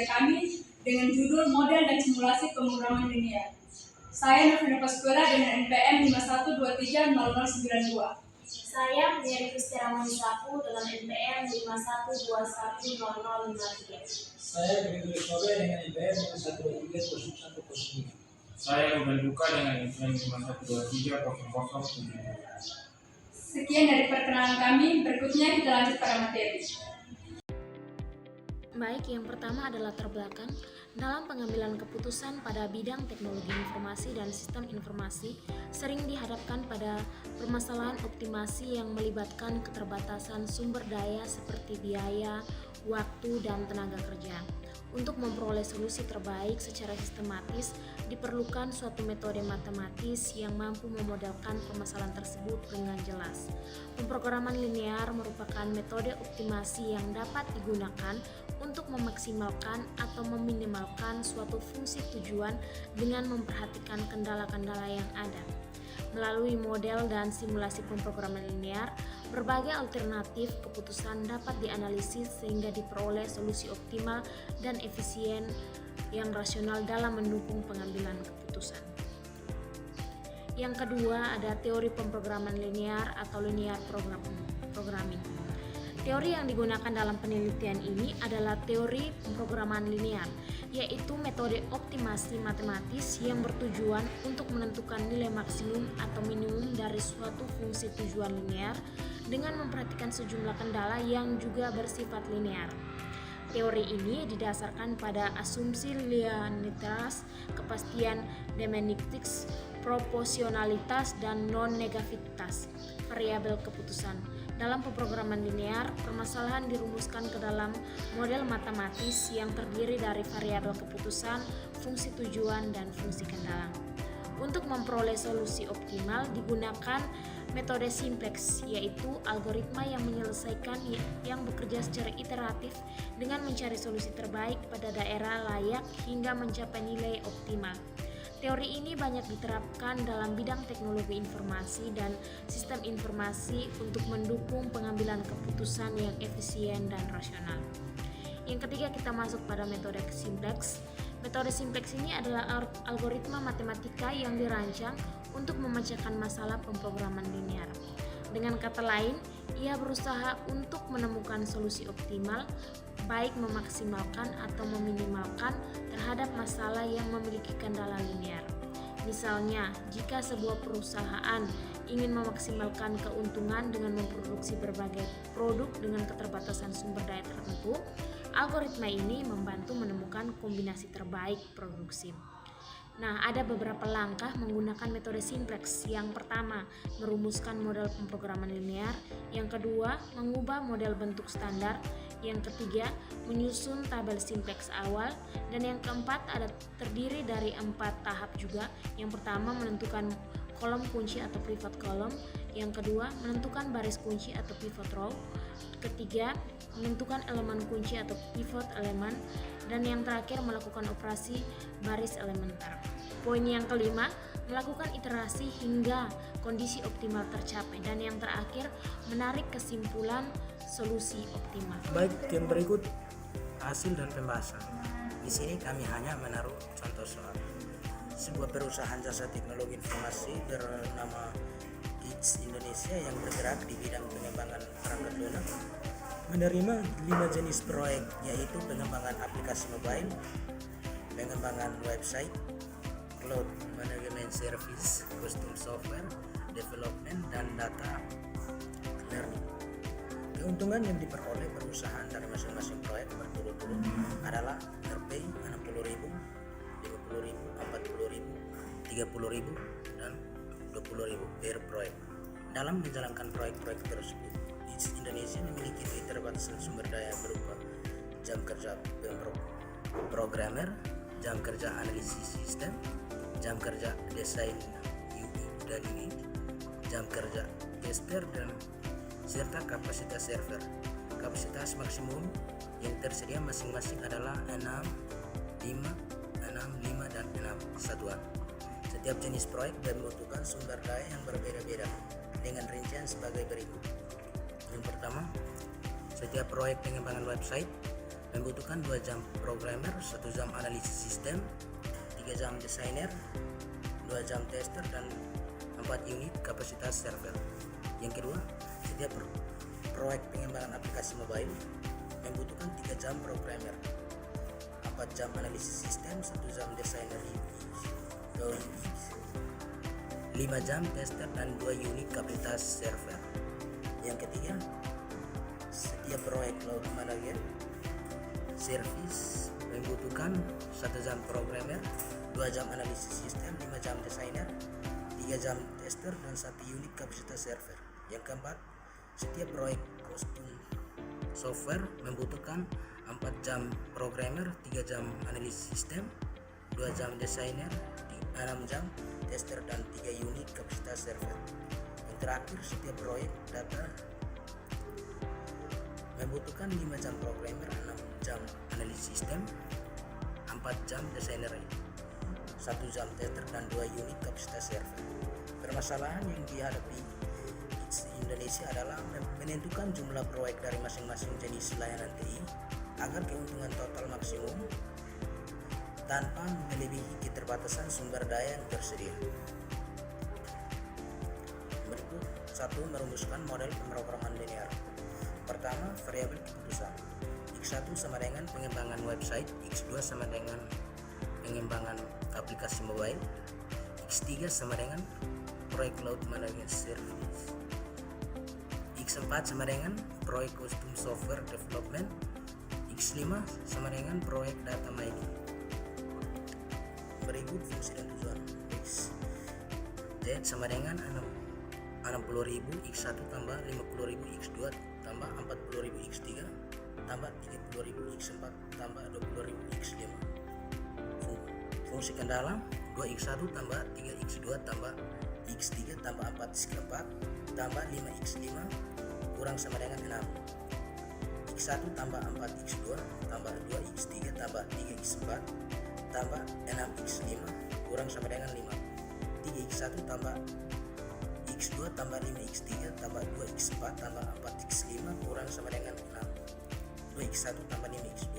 kerja kami dengan judul Model dan Simulasi Pemrograman Linear. Saya Novena Pascuala dengan NPM 51230092. Saya Mary Kristiana Manisapu dengan NPM 51210053. Saya Gregory Sobe dengan NPM 51230105. Saya Ruben Luka dengan NPM 51230072. Sekian dari perkenalan kami, berikutnya kita lanjut pada materi. Baik, yang pertama adalah latar belakang dalam pengambilan keputusan pada bidang teknologi informasi dan sistem informasi sering dihadapkan pada permasalahan optimasi yang melibatkan keterbatasan sumber daya seperti biaya, waktu, dan tenaga kerja. Untuk memperoleh solusi terbaik secara sistematis, diperlukan suatu metode matematis yang mampu memodelkan permasalahan tersebut dengan jelas. Pemrograman linear merupakan metode optimasi yang dapat digunakan untuk memaksimalkan atau meminimalkan suatu fungsi tujuan dengan memperhatikan kendala-kendala yang ada. Melalui model dan simulasi pemrograman linear, berbagai alternatif keputusan dapat dianalisis sehingga diperoleh solusi optimal dan efisien yang rasional dalam mendukung pengambilan keputusan. Yang kedua ada teori pemrograman linear atau linear programming. Teori yang digunakan dalam penelitian ini adalah teori pemrograman linear, yaitu metode optimasi matematis yang bertujuan untuk menentukan nilai maksimum atau minimum dari suatu fungsi tujuan linear dengan memperhatikan sejumlah kendala yang juga bersifat linear. Teori ini didasarkan pada asumsi linearitas, kepastian deterministik, proporsionalitas, dan non-negativitas variabel keputusan. Dalam pemrograman linear, permasalahan dirumuskan ke dalam model matematis yang terdiri dari variabel keputusan, fungsi tujuan, dan fungsi kendala. Untuk memperoleh solusi optimal digunakan metode simplex, yaitu algoritma yang menyelesaikan yang bekerja secara iteratif dengan mencari solusi terbaik pada daerah layak hingga mencapai nilai optimal. Teori ini banyak diterapkan dalam bidang teknologi informasi dan sistem informasi untuk mendukung pengambilan keputusan yang efisien dan rasional. Yang ketiga, kita masuk pada metode simplex. Metode simplex ini adalah algoritma matematika yang dirancang untuk memecahkan masalah pemrograman linear. Dengan kata lain, ia berusaha untuk menemukan solusi optimal, baik memaksimalkan atau meminimalkan terhadap masalah yang memiliki kendala linear. Misalnya, jika sebuah perusahaan ingin memaksimalkan keuntungan dengan memproduksi berbagai produk dengan keterbatasan sumber daya tertentu, algoritma ini membantu menemukan kombinasi terbaik produksi. Nah, ada beberapa langkah menggunakan metode simplex. Yang pertama, merumuskan model pemrograman linear. Yang kedua, mengubah model bentuk standar. Yang ketiga, menyusun tabel simplex awal. Dan yang keempat, ada terdiri dari 4 tahap juga. Yang pertama, menentukan kolom kunci atau pivot column. Yang kedua, menentukan baris kunci atau pivot row. Ketiga, menentukan elemen kunci atau pivot elemen. Dan yang terakhir, melakukan operasi baris elementer. Poin yang kelima, melakukan iterasi hingga kondisi optimal tercapai. Dan yang terakhir, menarik kesimpulan solusi optimal. Baik, yang berikut hasil dan pembahasan. Di sini kami hanya menaruh contoh soal. Sebuah perusahaan jasa teknologi informasi bernama Kids Indonesia yang bergerak di bidang pengembangan perangkat lunak menerima 5 jenis proyek, yaitu pengembangan aplikasi mobile, pengembangan website, cloud management service, custom software development, dan data learning. Keuntungan yang diperoleh perusahaan dari masing-masing proyek berturut-turut adalah terpay 60.000, 50.000, 40.000, 30.000, dan 20.000 per proyek. Dalam menjalankan proyek-proyek tersebut, Indonesia memiliki keterbatasan sumber daya berupa jam kerja programmer, jam kerja analisis sistem, jam kerja desain UI dan UI, jam kerja tester, dan serta kapasitas server. Kapasitas maksimum yang tersedia masing-masing adalah 6, 5, dan 6 satuan. Setiap jenis proyek membutuhkan sumber daya yang berbeda-beda dengan rincian sebagai berikut. Yang pertama, setiap proyek pengembangan website membutuhkan 2 jam programmer, 1 jam analisis sistem, 3 jam desainer, 2 jam tester, dan 4 unit kapasitas server. Yang kedua, setiap proyek pengembangan aplikasi mobile membutuhkan 3 jam programmer, 4 jam analisis sistem, 1 jam desainer UX, 5 jam tester, dan 2 unit kapasitas server. Yang ketiga, setiap proyek cloud manager service membutuhkan 1 jam programmer, 2 jam analisis sistem, 5 jam desainer, 3 jam tester, dan 1 unit kapasitas server. Yang keempat, setiap proyek custom software membutuhkan 4 jam programmer, 3 jam analisis sistem, 2 jam desainer, 6 jam tester, dan 3 unit kapasitas server. Yang terakhir, setiap proyek data membutuhkan 5 jam programmer, 6 jam analisis sistem, 4 jam desainer, 1 jam tester, dan 2 unit kapasitas server. Permasalahan yang dihadapi Indonesia adalah menentukan jumlah proyek dari masing-masing jenis layanan TI agar keuntungan total maksimum tanpa melebihi keterbatasan sumber daya yang tersedia. Berikut 1. Merumuskan model pemrograman linear. Pertama, variabel keputusan. X1 sama dengan pengembangan website, X2 sama dengan pengembangan aplikasi mobile, X3 sama dengan proyek cloud management service, X4 sama dengan proyek custom software development, X5 sama dengan proyek data mining. Berikut fungsi dan tujuan. X Z sama dengan 60.000 X1 tambah 50.000 X2 tambah 40.000 X3 tambah 30.000 X4 tambah 20.000 X5. Fungsi kendala 2X1 tambah 3X2 tambah X3 tambah 4X4 tambah 5X5 kurang sama dengan 6. X1 tambah 4X2 tambah 2X3 tambah 3X4 tambah 6X5 kurang sama dengan 5. 3X1 tambah X2 tambah 5X3 tambah 2X4 tambah 4X5 kurang sama dengan 6. 2X1 tambah 5X2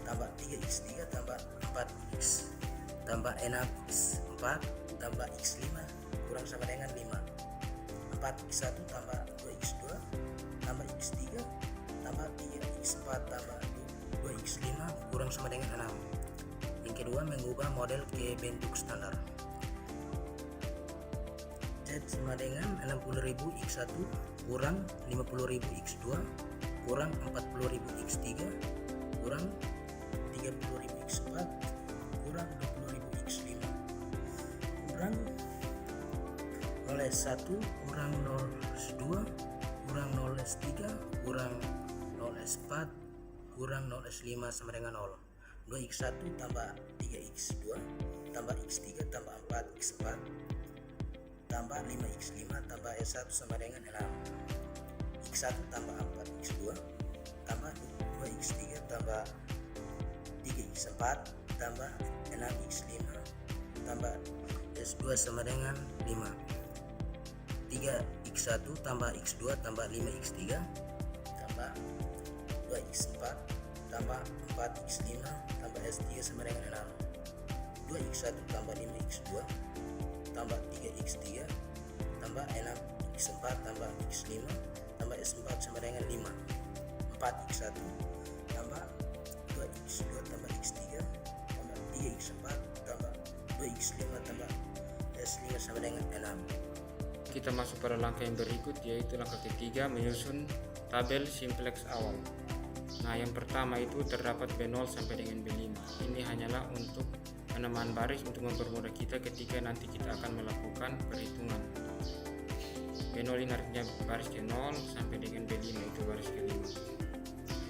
tambah 3X3 tambah 4X tambah 6X4 tambah X5 kurang sama dengan 5. 4X1 tambah 2X2 tambah X3 tambah 3X4 tambah 2X5 kurang sama dengan 6. Yang kedua, mengubah model ke bentuk standar. Z sama dengan 60.000 X1 kurang 50.000 X2 kurang 40.000 X3 kurang 30.000 X4 kurang 20.000 X5 kurang 0S1 kurang 0S2 kurang 0S3 kurang 0S4 kurang 0S5 sama dengan 0. 2X1 tambah 3X2 tambah X3 tambah 4X4 tambah 5X5 tambah S1 sama dengan 6. X1 tambah 4X2 tambah 2X3 tambah 3X4 tambah 6X5 tambah S2 sama dengan 5. 3X1 tambah X2 tambah 5X3 tambah 2X4 tambah 4X5 tambah S3 sama dengan 6. 2X1 tambah 5X2 tambah 3X3 tambah 6X4 tambah X5 tambah S4 sama dengan 5. 4X1 tambah 2X2 tambah X3 tambah 3X4 tambah 2X5 tambah S5 sama dengan 6. Kita masuk pada langkah yang berikut, yaitu langkah ketiga, menyusun tabel simplex awal. Nah, yang pertama itu terdapat B0 sampai dengan B5. Ini hanyalah untuk penamaan baris untuk mempermudah kita ketika nanti kita akan melakukan perhitungan. B0 ini artinya baris ke-0 sampai dengan B5 itu baris ke-5.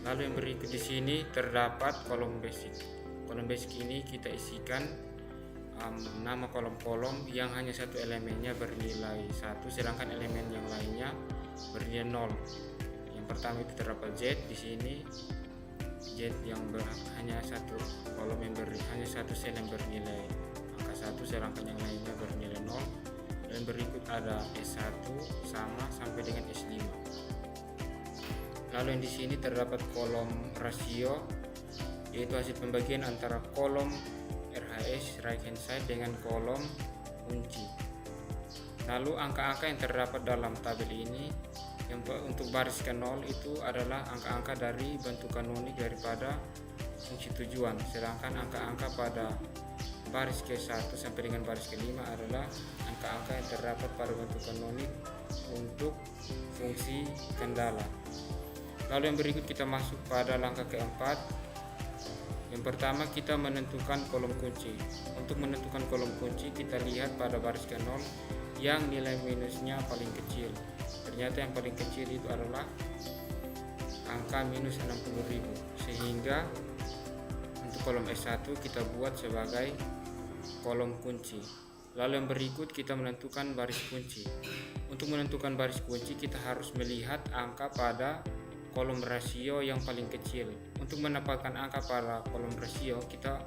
Lalu yang berikut di sini terdapat kolom basic. Kolom basic ini kita isikan nama kolom-kolom yang hanya satu elemennya bernilai 1, sedangkan elemen yang lainnya bernilai 0. Yang pertama itu terdapat Z di sini. Z yang hanya satu kolom yang hanya satu sel yang bernilai angka 1, sedangkan yang lainnya bernilai 0. Dan berikut ada S1 sama sampai dengan S5. Lalu yang di sini terdapat kolom rasio yaitu hasil pembagian antara kolom RHS right hand side dengan kolom kunci. Lalu angka-angka yang terdapat dalam tabel ini untuk baris ke-0 itu adalah angka-angka dari bentuk kanonik daripada fungsi tujuan, sedangkan angka-angka pada baris ke-1 sampai dengan baris ke-5 adalah angka-angka yang terdapat pada bentuk kanonik untuk fungsi kendala. Lalu yang berikut kita masuk pada langkah keempat. Yang pertama, kita menentukan kolom kunci. Untuk menentukan kolom kunci, kita lihat pada baris ke-0 yang nilai minusnya paling kecil. Ternyata yang paling kecil itu adalah angka minus 60.000, sehingga untuk kolom S1 kita buat sebagai kolom kunci. Lalu yang berikut kita menentukan baris kunci. Untuk menentukan baris kunci, kita harus melihat angka pada kolom rasio yang paling kecil. Untuk mendapatkan angka pada kolom rasio kita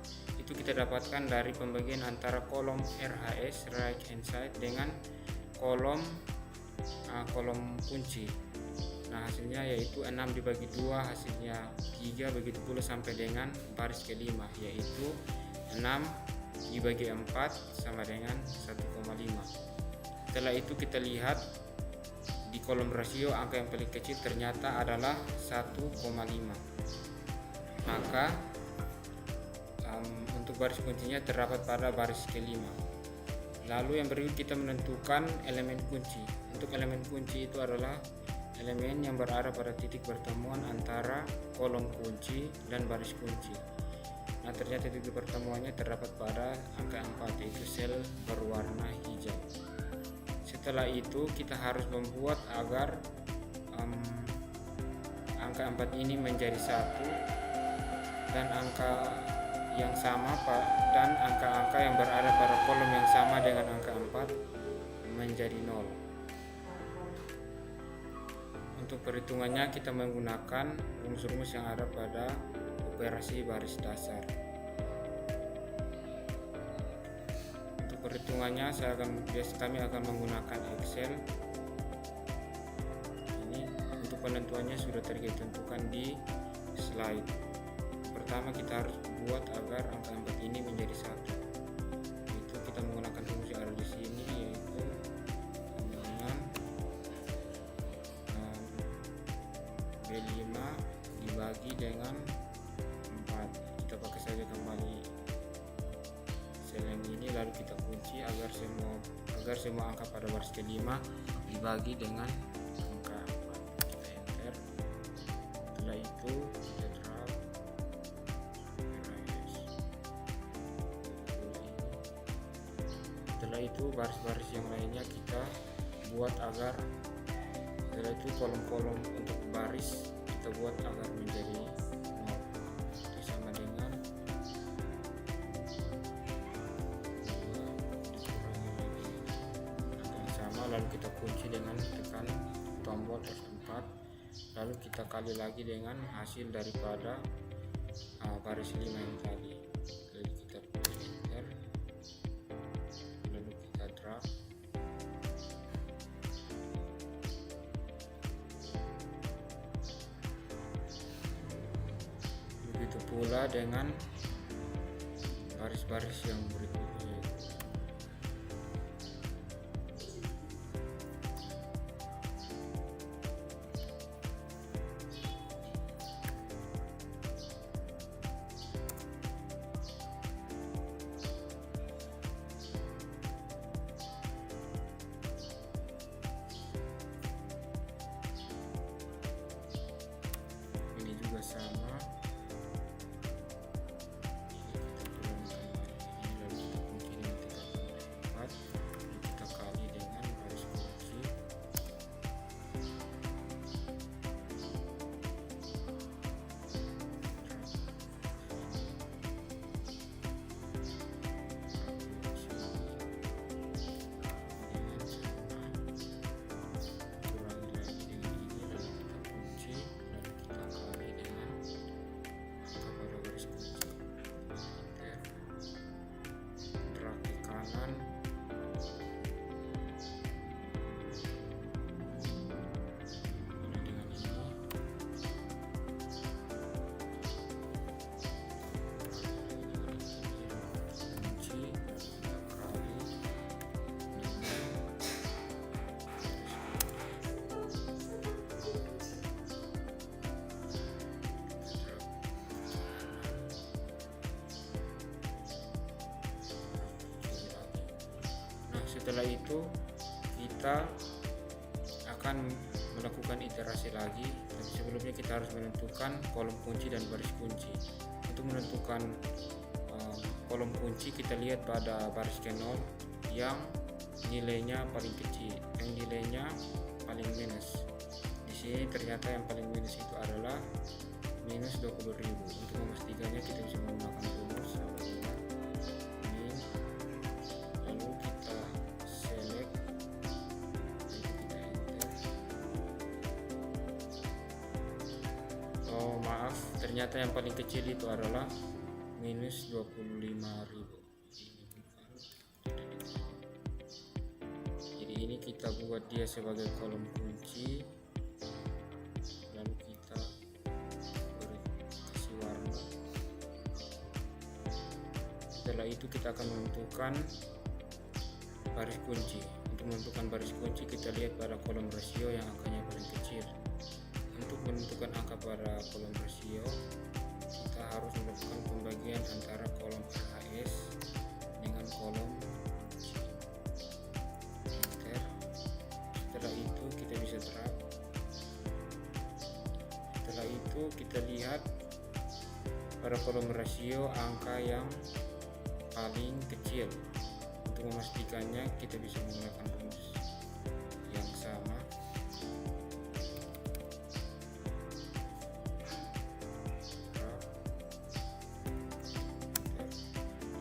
dapatkan dari pembagian antara kolom RHS right hand side dengan kolom kunci. Nah, hasilnya yaitu 6 dibagi 2 hasilnya 3, begitu pula sampai dengan baris ke-5 yaitu 6 dibagi 4 sama dengan 1,5. Setelah itu kita lihat di kolom rasio angka yang paling kecil ternyata adalah 1,5. Maka untuk baris kuncinya terdapat pada baris ke-5. Lalu yang berikut kita menentukan elemen kunci. Untuk elemen kunci itu adalah elemen yang berada pada titik pertemuan antara kolom kunci dan baris kunci. Nah, ternyata titik pertemuannya terdapat pada angka 4 yaitu sel berwarna hijau. Setelah itu kita harus membuat agar angka 4 ini menjadi 1 dan angka yang sama dan angka-angka yang berada pada kolom yang sama dengan angka 4 menjadi 0. Untuk perhitungannya kita menggunakan rumus-rumus yang ada pada operasi baris dasar. Perhitungannya kami akan menggunakan Excel. Ini untuk penentuannya sudah tentukan di slide. Pertama kita harus buat agar angka 4 ini menjadi 1. Itu kita menggunakan rumus yang ada di sini yaitu dengan B5 dibagi dengan 4. Kita pakai saja kembali yang ini, lalu kita kunci agar semua angka pada baris ke-5 dibagi dengan angka 4. Kita enter. Setelah itu kita drag RHS. Setelah itu baris-baris yang lainnya kita buat agar setelah itu kolom-kolom untuk baris kita buat agar menjadi 0. Itu sama dengan lalu kita kunci dengan tekan tombol F4, lalu kita kali lagi dengan hasil daripada baris 5 yang tadi. Lalu kita enter, lalu kita drag. Begitu pula dengan baris-baris yang berikutnya. Sama ini kita turunkan ini lalu kita Setelah itu kita akan melakukan iterasi lagi, tapi sebelumnya kita harus menentukan kolom kunci dan baris kunci. Untuk menentukan kolom kunci, kita lihat pada baris ke-0 yang nilainya paling kecil, yang nilainya paling minus. Di sini ternyata yang paling minus itu adalah minus 20.000. Untuk memastikannya kita bisa menggunakan rumus apabila min, lalu kita select, kita enter. Oh maaf, ternyata yang paling kecil itu adalah minus 25.000. Jadi ini kita buat dia sebagai kolom kunci, lalu kita kasih warna. Setelah itu kita akan menentukan baris kunci. Untuk menentukan baris kunci, kita lihat pada kolom rasio yang angkanya paling kecil. Untuk menentukan angka pada kolom rasio, kita harus melakukan pembagian antara kolom RHS dengan kolom kunci. Enter. Setelah itu kita bisa drag. Setelah itu kita lihat pada kolom rasio angka yang paling kecil. Untuk memastikannya kita bisa menggunakan rumus yang sama.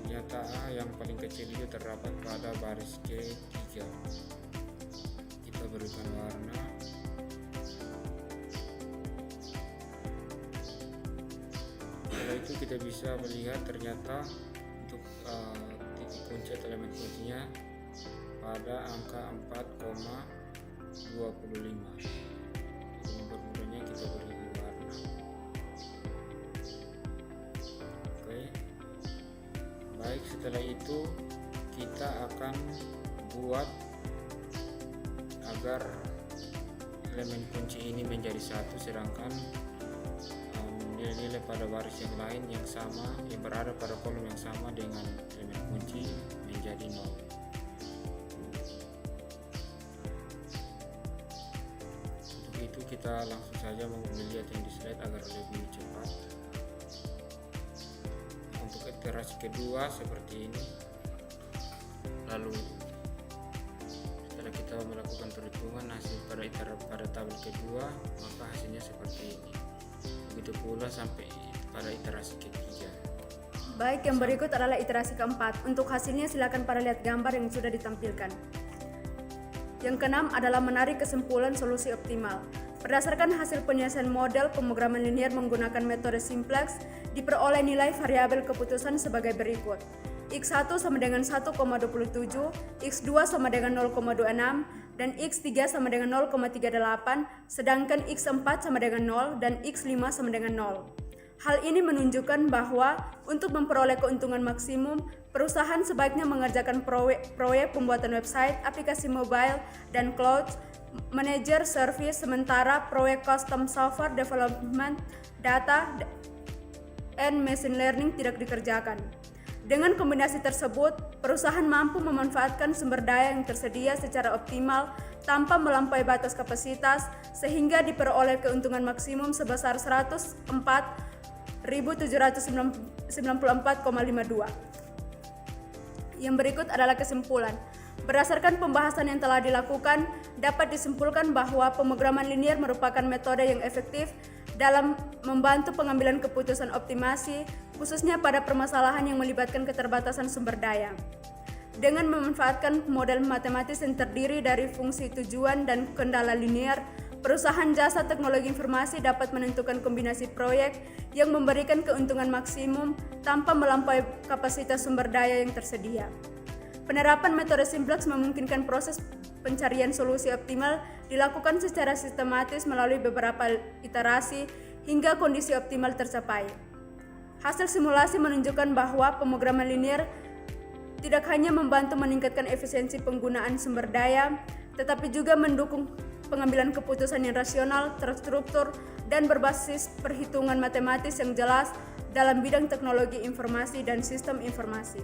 Ternyata yang paling kecil itu terdapat pada baris ke-3. Kita berikan warna. Setelah itu kita bisa melihat ternyata untuk titik kunci atau elemen kuncinya pada angka 4,25. Untuk mempermudahnya kita beri warna. Oke. Baik, setelah itu kita akan buat agar elemen kunci ini menjadi satu, sedangkan nilai-nilai pada baris yang lain yang sama, yang berada pada kolom yang sama dengan elemen kunci menjadi 0. Untuk itu kita langsung saja melihat yang di slide agar lebih cepat. Untuk iterasi kedua seperti ini. Lalu setelah kita melakukan perhitungan hasil pada tabel kedua, maka hasilnya seperti ini. Begitu pula sampai pada iterasi ketiga. Baik, yang berikut adalah iterasi keempat. Untuk hasilnya silakan pada lihat gambar yang sudah ditampilkan. Yang keenam adalah menarik kesimpulan solusi optimal. Berdasarkan hasil penyelesaian model pemrograman linear menggunakan metode simplex, diperoleh nilai variabel keputusan sebagai berikut. X1 sama dengan 1,27, X2 sama dengan 0,26, dan X3 sama dengan 0,38, sedangkan X4 sama dengan 0 dan X5 sama dengan 0. Hal ini menunjukkan bahwa untuk memperoleh keuntungan maksimum, perusahaan sebaiknya mengerjakan proyek pembuatan website, aplikasi mobile, dan cloud manager service, sementara proyek custom software development, data, and machine learning tidak dikerjakan. Dengan kombinasi tersebut, perusahaan mampu memanfaatkan sumber daya yang tersedia secara optimal tanpa melampaui batas kapasitas, sehingga diperoleh keuntungan maksimum sebesar 104.794,52. Yang berikut adalah kesimpulan. Berdasarkan pembahasan yang telah dilakukan, dapat disimpulkan bahwa pemrograman linear merupakan metode yang efektif dalam membantu pengambilan keputusan optimasi, khususnya pada permasalahan yang melibatkan keterbatasan sumber daya. Dengan memanfaatkan model matematis yang terdiri dari fungsi tujuan dan kendala linear, perusahaan jasa teknologi informasi dapat menentukan kombinasi proyek yang memberikan keuntungan maksimum tanpa melampaui kapasitas sumber daya yang tersedia. Penerapan metode simplex memungkinkan proses pencarian solusi optimal dilakukan secara sistematis melalui beberapa iterasi hingga kondisi optimal tercapai. Hasil simulasi menunjukkan bahwa pemrograman linear tidak hanya membantu meningkatkan efisiensi penggunaan sumber daya, tetapi juga mendukung pengambilan keputusan yang rasional, terstruktur, dan berbasis perhitungan matematis yang jelas dalam bidang teknologi informasi dan sistem informasi.